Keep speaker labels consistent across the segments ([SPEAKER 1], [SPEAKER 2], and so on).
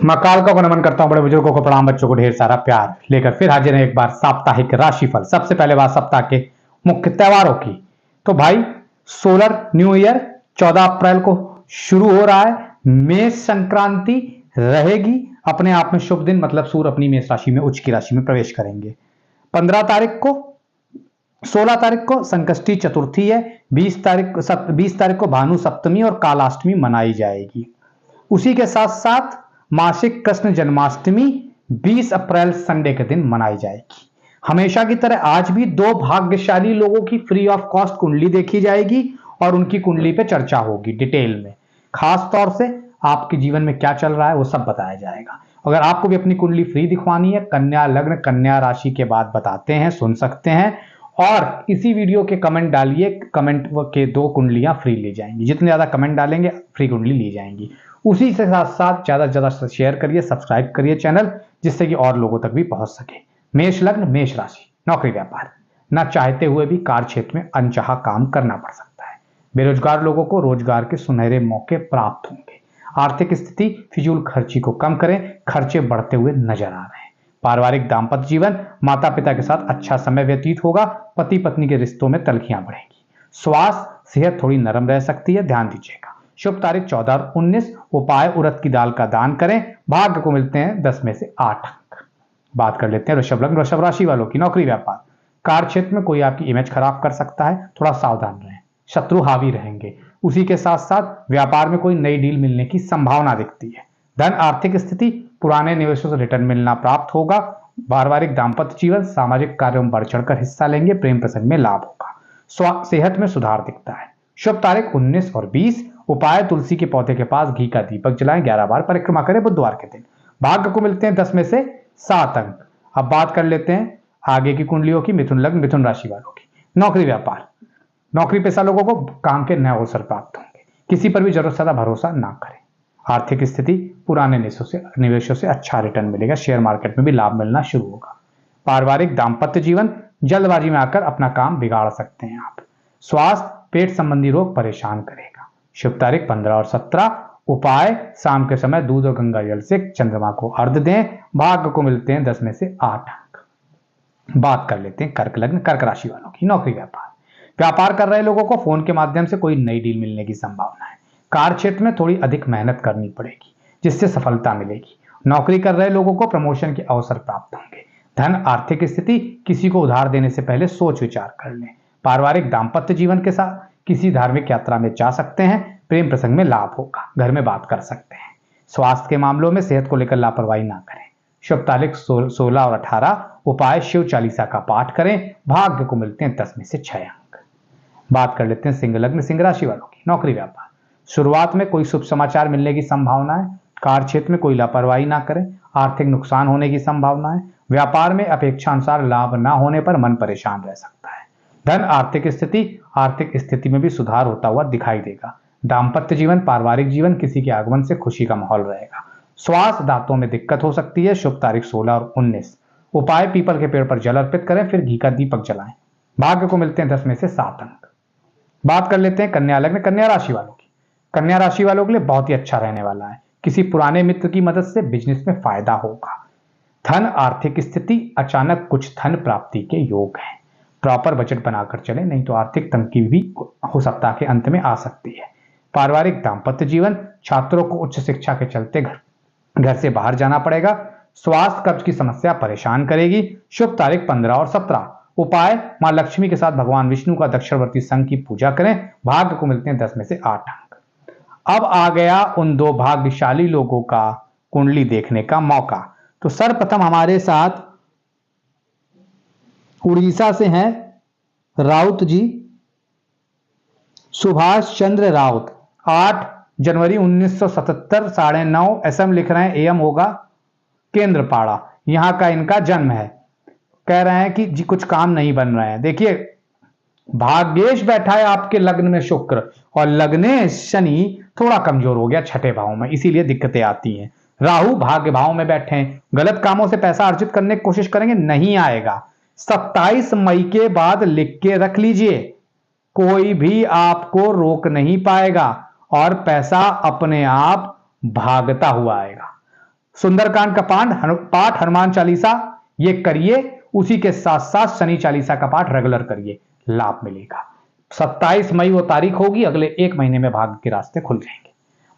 [SPEAKER 1] मैं कालका को नमन करता हूं, बड़े बुजुर्गों को प्रणाम, बच्चों को ढेर सारा प्यार लेकर फिर हाजिर है एक बार साप्ताहिक राशिफल। सबसे पहले बात सप्ताह के मुख्य त्योहारों की। तो भाई सोलर न्यू ईयर 14 अप्रैल को शुरू हो रहा है। मेष संक्रांति रहेगी, अपने आप में शुभ दिन, मतलब सूर्य अपनी मेष राशि में उच्च की राशि में प्रवेश करेंगे। 15 तारीख को 16 तारीख को संकष्टी चतुर्थी है। 20 तारीख को भानु सप्तमी और कालाष्टमी मनाई जाएगी। उसी के साथ साथ मासिक कृष्ण जन्माष्टमी 20 अप्रैल संडे के दिन मनाई जाएगी। हमेशा की तरह आज भी दो भाग्यशाली लोगों की फ्री ऑफ कॉस्ट कुंडली देखी जाएगी और उनकी कुंडली पे चर्चा होगी डिटेल में। खास तौर से आपके जीवन में क्या चल रहा है वो सब बताया जाएगा। अगर आपको भी अपनी कुंडली फ्री दिखवानी है, कन्या लग्न कन्या राशि के बाद बताते हैं, सुन सकते हैं। और इसी वीडियो के कमेंट डालिए, कमेंट के 2 कुंडलियां फ्री ली जाएंगी। जितने ज्यादा कमेंट डालेंगे फ्री कुंडली ली जाएंगी। उसी के साथ साथ ज्यादा से ज्यादा शेयर करिए, सब्सक्राइब करिए चैनल, जिससे कि और लोगों तक भी पहुंच सके। मेष लग्न मेष राशि, नौकरी व्यापार, न चाहते हुए भी कार्य क्षेत्र में अनचाहा काम करना पड़ सकता है। बेरोजगार लोगों को रोजगार के सुनहरे मौके प्राप्त होंगे। आर्थिक स्थिति फिजूल खर्ची को कम करें, खर्चे बढ़ते हुए नजर आ रहे हैं। पारिवारिक दाम्पत्य जीवन, माता पिता के साथ अच्छा समय व्यतीत होगा। पति पत्नी के रिश्तों में तलखियां बढ़ेंगी। स्वास्थ्य सेहत थोड़ी नरम रह सकती है, ध्यान दीजिएगा। शुभ तारीख 14 और 19। उपाय उड़द की दाल का दान करें। भाग्य को मिलते हैं 10 में से 8 अंक। बात कर लेते हैं वृषभ लग्न वृषभ राशि वालों की। नौकरी व्यापार, कार्य क्षेत्र में कोई आपकी इमेज खराब कर सकता है, थोड़ा सावधान रहें। शत्रु हावी रहेंगे। उसी के साथ साथ व्यापार में कोई नई डील मिलने की संभावना दिखती है। धन आर्थिक स्थिति, पुराने निवेशों से रिटर्न मिलना प्राप्त होगा। पारिवारिक दाम्पत्य जीवन, सामाजिक कार्यों में बढ़ चढ़कर हिस्सा लेंगे। प्रेम प्रसंग में लाभ होगा। सेहत में सुधार दिखता है। शुभ तारीख 19 और 20। उपाय तुलसी के पौधे के पास घी का दीपक जलाएं, 11 बार परिक्रमा करें बुधवार के दिन। भाग्य को मिलते हैं 10 में से 7 अंक। अब बात कर लेते हैं आगे की कुंडलियों की। मिथुन लग्न मिथुन राशि वालों की। नौकरी व्यापार, नौकरी पेशा लोगों को काम के नए अवसर प्राप्त होंगे। किसी पर भी जरूरत से ज्यादा भरोसा ना करें। आर्थिक स्थिति, पुराने निवेशों से अच्छा रिटर्न मिलेगा। शेयर मार्केट में भी लाभ मिलना शुरू होगा। पारिवारिक दाम्पत्य जीवन, जल्दबाजी में आकर अपना काम बिगाड़ सकते हैं आप। स्वास्थ्य, पेट संबंधी रोग परेशान करेगा। शुभ तारीख 15 और 17। उपाय शाम के समय दूध और गंगा जल से चंद्रमा को अर्घ्य दें। भाग्य को मिलते हैं 10 में से 8 अंक। बात कर लेते हैं कर्क लग्न कर्क राशि वालों की। नौकरी व्यापार, व्यापार कर रहे लोगों को फोन के माध्यम से कोई नई डील मिलने की संभावना है। कार्य क्षेत्र में थोड़ी अधिक मेहनत करनी पड़ेगी, जिससे सफलता मिलेगी। नौकरी कर रहे लोगों को प्रमोशन के अवसर प्राप्त होंगे। धन आर्थिक स्थिति, किसी को उधार देने से पहले सोच विचार कर लें। पारिवारिक दाम्पत्य जीवन के साथ किसी धार्मिक यात्रा में जा सकते हैं। प्रेम प्रसंग में लाभ होगा, घर में बात कर सकते हैं। स्वास्थ्य के मामलों में सेहत को लेकर लापरवाही ना करें। शुभ तारीख 16 और 18। उपाय शिव चालीसा का पाठ करें। भाग्य को मिलते हैं 10 में से 6 अंक। बात कर लेते हैं सिंह लग्न सिंह राशि वालों की। नौकरी व्यापार, शुरुआत में कोई शुभ समाचार मिलने की संभावना है। कार्य क्षेत्र में कोई लापरवाही ना करें, आर्थिक नुकसान होने की संभावना है। व्यापार में अपेक्षा अनुसार लाभ ना होने पर मन परेशान रह सकता है। धन आर्थिक स्थिति में भी सुधार होता हुआ दिखाई देगा। दाम्पत्य जीवन, पारिवारिक जीवन, किसी के आगमन से खुशी का माहौल रहेगा। स्वास्थ्य, दांतों में दिक्कत हो सकती है। शुभ तारीख 16 और 19। उपाय पीपल के पेड़ पर जल अर्पित करें, फिर घी का दीपक जलाएं। भाग्य को मिलते हैं 10 में से 7 अंक। बात कर लेते हैं कन्या लग्न कन्या राशि वालों की। कन्या राशि वालों के लिए बहुत ही अच्छा रहने वाला है। किसी पुराने मित्र की मदद से बिजनेस में फायदा होगा। धन आर्थिक स्थिति, अचानक कुछ धन प्राप्ति के योग हैं। प्रॉपर बजट बनाकर चले, नहीं तो आर्थिक तंगी भी हो सप्ताह के अंत में आ सकती है। पारिवारिक दाम्पत्य जीवन, छात्रों को उच्च शिक्षा के चलते घर से बाहर जाना पड़ेगा। स्वास्थ्य, कब्ज की समस्या परेशान करेगी। शुभ तारीख 15 और 17। उपाय मां लक्ष्मी के साथ भगवान विष्णु का दक्षिणवर्ती संघ की पूजा करें। भाग्य को मिलते हैं 10 में से 8 अंक। अब आ गया उन दो भाग्यशाली लोगों का कुंडली देखने का मौका। तो सर्वप्रथम हमारे साथ उड़ीसा से हैं राउत जी, सुभाष चंद्र राउत। 8 जनवरी 1977 9:30 एसएम लिख रहे हैं, एएम होगा केंद्रपाड़ा, यहां का इनका जन्म है। कह रहे हैं कि जी कुछ काम नहीं बन रहे हैं। देखिए भाग्येश बैठा है आपके लग्न में शुक्र, और लग्नेश शनि थोड़ा कमजोर हो गया छठे भाव में, इसीलिए दिक्कतें आती हैं। राहु भाग्य भाव में बैठे हैं, गलत कामों से पैसा अर्जित करने की कोशिश करेंगे, नहीं आएगा। 27 मई के बाद लिख के रख लीजिए, कोई भी आपको रोक नहीं पाएगा और पैसा अपने आप भागता हुआ आएगा। सुंदरकांड का पाठ हनुमान चालीसा ये करिए, उसी के साथ साथ शनि चालीसा का पाठ रेगुलर करिए, लाभ मिलेगा। 27 मई वो तारीख होगी, अगले 1 महीने में भाग्य के रास्ते खुल जाएंगे।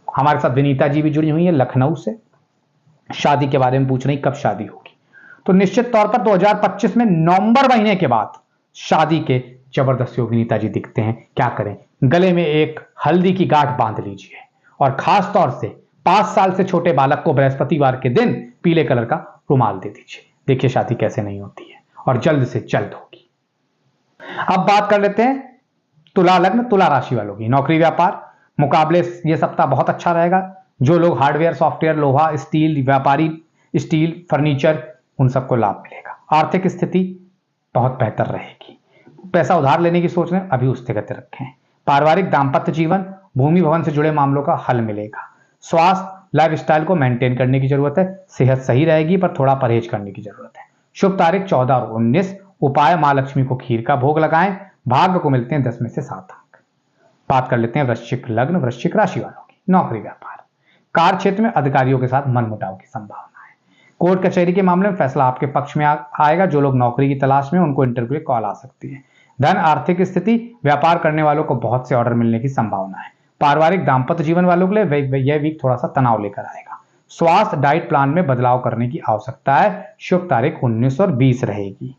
[SPEAKER 1] हमारे साथ विनीता जी भी जुड़ी हुई है लखनऊ से, शादी के बारे में पूछ रही कब शादी होगी। तो निश्चित तौर पर 2025 में नवंबर महीने के बाद शादी के जबरदस्त योग विनीता जी दिखते हैं। क्या करें, गले में एक हल्दी की गांठ बांध लीजिए और खास तौर से 5 साल से छोटे बालक को बृहस्पतिवार के दिन पीले कलर का रुमाल दे दीजिए। देखिए शादी कैसे नहीं होती है और जल्द से जल्द होगी। अब बात कर लेते हैं तुला लग्न तुला राशि वालों की। नौकरी व्यापार मुकाबले ये सप्ताह बहुत अच्छा रहेगा। जो लोग हार्डवेयर सॉफ्टवेयर लोहा स्टील व्यापारी स्टील फर्नीचर उन सबको लाभ मिलेगा। आर्थिक स्थिति बहुत बेहतर रहेगी। पैसा उधार लेने की सोच रहे हैं अभी उस गति रखें। पारिवारिक दाम्पत्य जीवन भूमि भवन से जुड़े मामलों का हल मिलेगा। स्वास्थ्य लाइफस्टाइल को मेंटेन करने की जरूरत है। सेहत सही रहेगी पर थोड़ा परहेज करने की जरूरत है। शुभ तारीख 14 और 19। उपाय मां लक्ष्मी को खीर का भोग लगाएं। भाग्य को मिलते हैं 10 में से 7 अंक। बात कर लेते हैं वृश्चिक लग्न वृश्चिक राशि वालों की। नौकरी व्यापार कार्य क्षेत्र में अधिकारियों के साथ मनमुटाव की संभावना है। कोर्ट कचहरी के मामले में फैसला आपके पक्ष में आएगा। जो लोग नौकरी की तलाश में उनको इंटरव्यू कॉल आ सकती है। धन आर्थिक स्थिति व्यापार करने वालों को बहुत से ऑर्डर मिलने की संभावना है। पारिवारिक दाम्पत्य जीवन वालों के लिए यह वीक थोड़ा सा तनाव लेकर आएगा। स्वास्थ्य डाइट प्लान में बदलाव करने की आवश्यकता है। शुभ तारीख 19 और 20 रहेगी।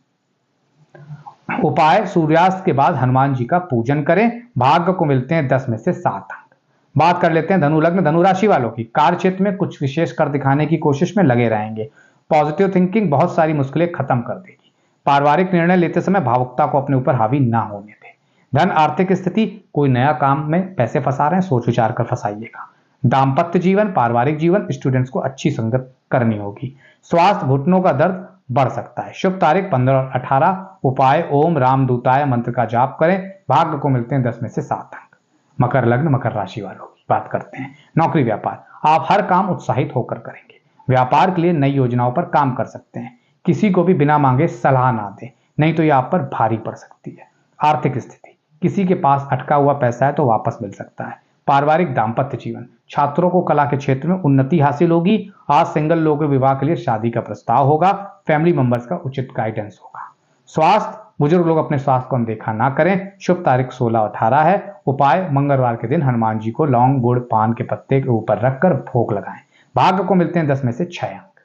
[SPEAKER 1] उपाय सूर्यास्त के बाद हनुमान जी का पूजन करें। भाग्य को मिलते हैं 10 में से 7 अंक। बात कर लेते हैं धनु लग्न धनु राशि वालों की। कार्य क्षेत्र में कुछ विशेष कर दिखाने की कोशिश में लगे रहेंगे। पॉजिटिव थिंकिंग बहुत सारी मुश्किलें खत्म कर देगी। पारिवारिक निर्णय लेते समय भावुकता को अपने ऊपर हावी ना होने दें। धन आर्थिक स्थिति कोई नया काम में पैसे फंसा रहे हैं सोच विचार कर फंसाइएगा। दाम्पत्य जीवन पारिवारिक जीवन स्टूडेंट्स को अच्छी संगत करनी होगी। स्वास्थ्य घुटनों का दर्द बढ़ सकता है। शुभ तारीख 15 और 18। उपाय ओम रामदूताय मंत्र का जाप करें। भाग्य को मिलते हैं 10 में से 7 अंक। मकर लग्न मकर राशि वालों की बात करते हैं। नौकरी व्यापार आप हर काम उत्साहित होकर करेंगे। व्यापार के लिए नई योजनाओं पर काम कर सकते हैं। किसी को भी बिना मांगे सलाह ना दें, नहीं तो यह आप पर भारी पड़ सकती है। आर्थिक स्थिति किसी के पास अटका हुआ पैसा है तो वापस मिल सकता है। पारिवारिक दाम्पत्य जीवन छात्रों को कला के क्षेत्र में उन्नति हासिल होगी। आज सिंगल लोगों के विवाह के लिए शादी का प्रस्ताव होगा। फैमिली मेंबर्स का उचित गाइडेंस होगा। स्वास्थ्य बुजुर्ग लोग अपने स्वास्थ्य को अनदेखा ना करें। शुभ तारीख 16 और 18 है। उपाय मंगलवार के दिन हनुमान जी को लौंग गुड़ पान के पत्ते के ऊपर रखकर भोग लगाएं। भाग्य को मिलते हैं 10 में से 6 अंक।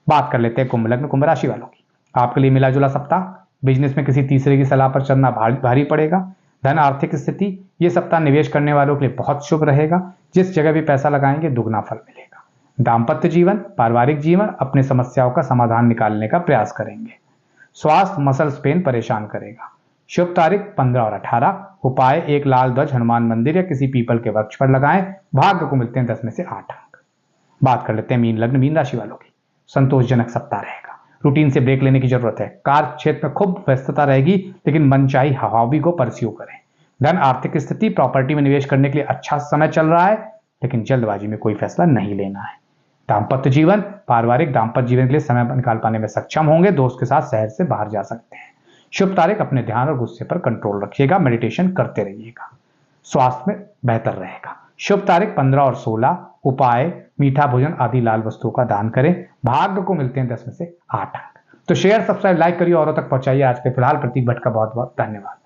[SPEAKER 1] बात कर लेते हैं कुंभ लग्न कुंभ राशि वालों की। आपके लिए मिला जुला सप्ताह। बिजनेस में किसी तीसरे की सलाह पर चलना भारी पड़ेगा। धन आर्थिक स्थिति ये सप्ताह निवेश करने वालों के लिए बहुत शुभ रहेगा। जिस जगह भी पैसा लगाएंगे दुगना फल मिलेगा। दाम्पत्य जीवन पारिवारिक जीवन अपने समस्याओं का समाधान निकालने का प्रयास करेंगे। स्वास्थ्य मसल्स पेन परेशान करेगा। शुभ तारीख 15 और 18। उपाय एक लाल ध्वज हनुमान मंदिर या किसी पीपल के वृक्ष पर लगाएं। भाग्य को मिलते हैं 10 में से 8 अंक। बात कर लेते हैं मीन लग्न मीन राशि वालों की। संतोषजनक सप्ताह रहेगा। रूटीन से ब्रेक लेने की जरूरत है। कार्य क्षेत्र में खूब व्यस्तता रहेगी लेकिन मनचाही हॉबी को परस्यू करें। धन आर्थिक स्थिति प्रॉपर्टी में निवेश करने के लिए अच्छा समय चल रहा है लेकिन जल्दबाजी में कोई फैसला नहीं लेना है। दाम्पत्य जीवन पारिवारिक दाम्पत्य जीवन के लिए समय निकाल पाने में सक्षम होंगे। दोस्त के साथ शहर से बाहर जा सकते हैं। शुभ तारीख अपने ध्यान और गुस्से पर कंट्रोल रखिएगा। मेडिटेशन करते रहिएगा। स्वास्थ्य में बेहतर रहेगा। शुभ तारीख 15 और 16। उपाय मीठा भोजन आदि लाल वस्तुओं का दान करें। भाग्य को मिलते हैं 10 में से 8 अंक। तो शेयर सब्सक्राइब लाइक करिए औरों तक पहुंचाइए। आज के फिलहाल प्रतीक भट्ट का बहुत बहुत धन्यवाद।